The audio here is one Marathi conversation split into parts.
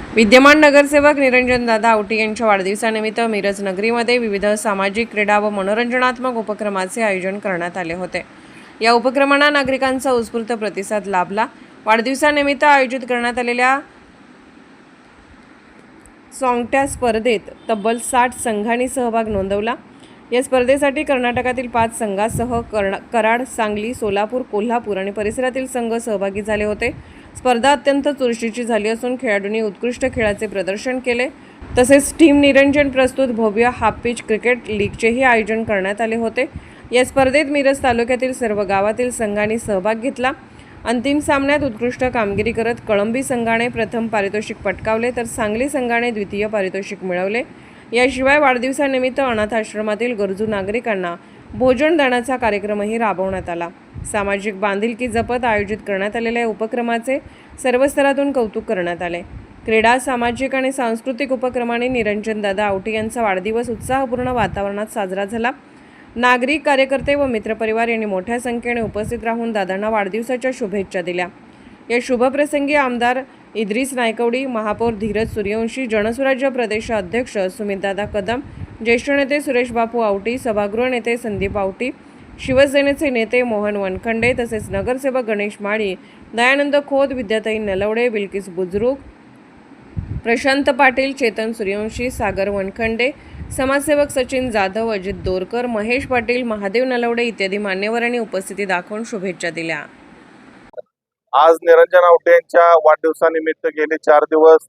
विद्यमान नगरसेवक निरंजनदादा आवटी यांच्या वाढदिवसानिमित्त मिरज नगरीमध्ये विविध सामाजिक, क्रीडा व मनोरंजनात्मक उपक्रमाचे आयोजन करण्यात आले होते। या उपक्रमांना नागरिकांचा उत्स्फूर्त प्रतिसाद लाभला। वाढदिवसानिमित्त आयोजित करण्यात आलेल्या सोंगट्या स्पर्धेत तब्बल 60 संघांनी सहभाग नोंदवला। या स्पर्धेसाठी कर्नाटकातील 5 संघांसह कराड, सांगली, सोलापूर, कोल्हापूर आणि परिसरातील संघ सहभागी झाले होते। स्पर्धा अत्यंत चुरशीची झाली असून खेळाडूंनी उत्कृष्ट खेळाचे प्रदर्शन केले। तसेच टीम निरंजन प्रस्तुत भव्य हाफ पिच क्रिकेट लीगचेही आयोजन करण्यात आले होते। या स्पर्धेत मिरज तालुक्यातील सर्व गावातील संघांनी सहभाग घेतला। अंतिम सामन्यात उत्कृष्ट कामगिरी करत कळंबी संघाने प्रथम पारितोषिक पटकावले तर सांगली संघाने द्वितीय पारितोषिक मिळवले। याशिवाय वाढदिवसानिमित्त अनाथ आश्रमातील गरजू नागरिकांना भोजन दानाचा कार्यक्रमही राबवण्यात आला। सामाजिक बांधिलकी जपत आयोजित करण्यात आलेल्या उपक्रमाचे सर्व स्तरातून कौतुक करण्यात आले। क्रीडा, सामाजिक आणि सांस्कृतिक उपक्रमांनी निरंजनदादा आवटी यांचा वाढदिवस उत्साहपूर्ण वातावरणात साजरा झाला। नागरिक, कार्यकर्ते व मित्रपरिवार यांनी मोठ्या संख्येने उपस्थित राहून दादांना वाढदिवसाच्या शुभेच्छा दिल्या। या शुभप्रसंगी आमदार इद्रिस नायकवडी, महापौर धीरज सूर्यवंशी, जनसुराज्य प्रदेश अध्यक्ष सुमितदादा कदम, ज्येष्ठ नेते सुरेश बापू आवटी, सभागृह नेते संदीप आवटी, शिवसेनेचे नेते मोहन वनखंडे तसेच नगरसेवक गणेश माळी, दयानंद खोत, विद्याताई नलवडे, बिल्किस बुजरुक, प्रशांत पाटील, चेतन सूर्यवंशी, सागर वनखंडे, समाजसेवक सचिन जाधव, अजित दोरकर, महेश पाटील, महादेव नलवडे इत्यादी मान्यवरांनी उपस्थिती दाखवून शुभेच्छा दिल्या। आज निरंजन आवटे यांच्या वाढदिवसानिमित्त गेले 4 दिवस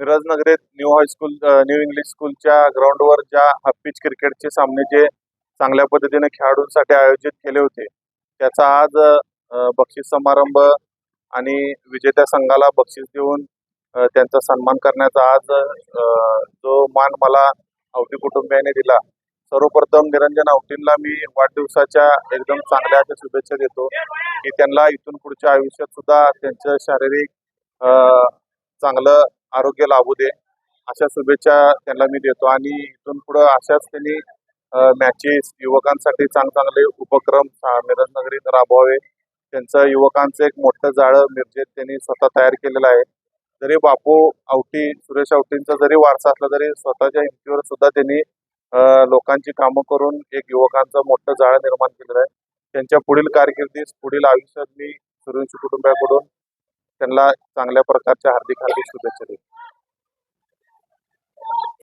मिरज नगरीत न्यू इंग्लिश स्कूलच्या ग्राउंडवर ज्या हाफ पिच क्रिकेटचे सामने जे चांगल्या पद्धतीने खेळाडूंसाठी आयोजित केले होते, त्याचा आज बक्षीस समारंभ आणि विजेत्या संघाला बक्षीस देऊन त्यांचा सन्मान करण्याचा आज जो मान मला आवटी कुटुंबियांनी दिला, सर्वप्रथम निरंजन आवटींना मी वाढदिवसाच्या एकदम चांगल्या अशा शुभेच्छा देतो की त्यांना इथून पुढच्या आयुष्यात सुद्धा त्यांचं शारीरिक चांगलं आरोग्य लाभू दे, अशा शुभेच्छा त्यांना मी देतो। आणि इथून पुढे अशाच त्यांनी मॅचेस, युवकांसाठी चांगले उपक्रम मिरज नगरीत राबवावे। त्यांचं युवकांचं एक मोठं जाळं मिरजेत त्यांनी स्वतः तयार केलेलं आहे। जरी बापू आवटी, सुरेश आवटींचा जरी वारसा असला तरी स्वतःच्या हिमतीवर सुद्धा त्यांनी लोकांची कामं करून एक युवकांचं मोठं जाळं निर्माण केलेलं आहे। त्यांच्या पुढील कारकिर्दीस, पुढील आयुष्यात मी सूर्यवंशी कुटुंबाकडून त्यांना चांगल्या प्रकारच्या हार्दिक शुभेच्छा देतो।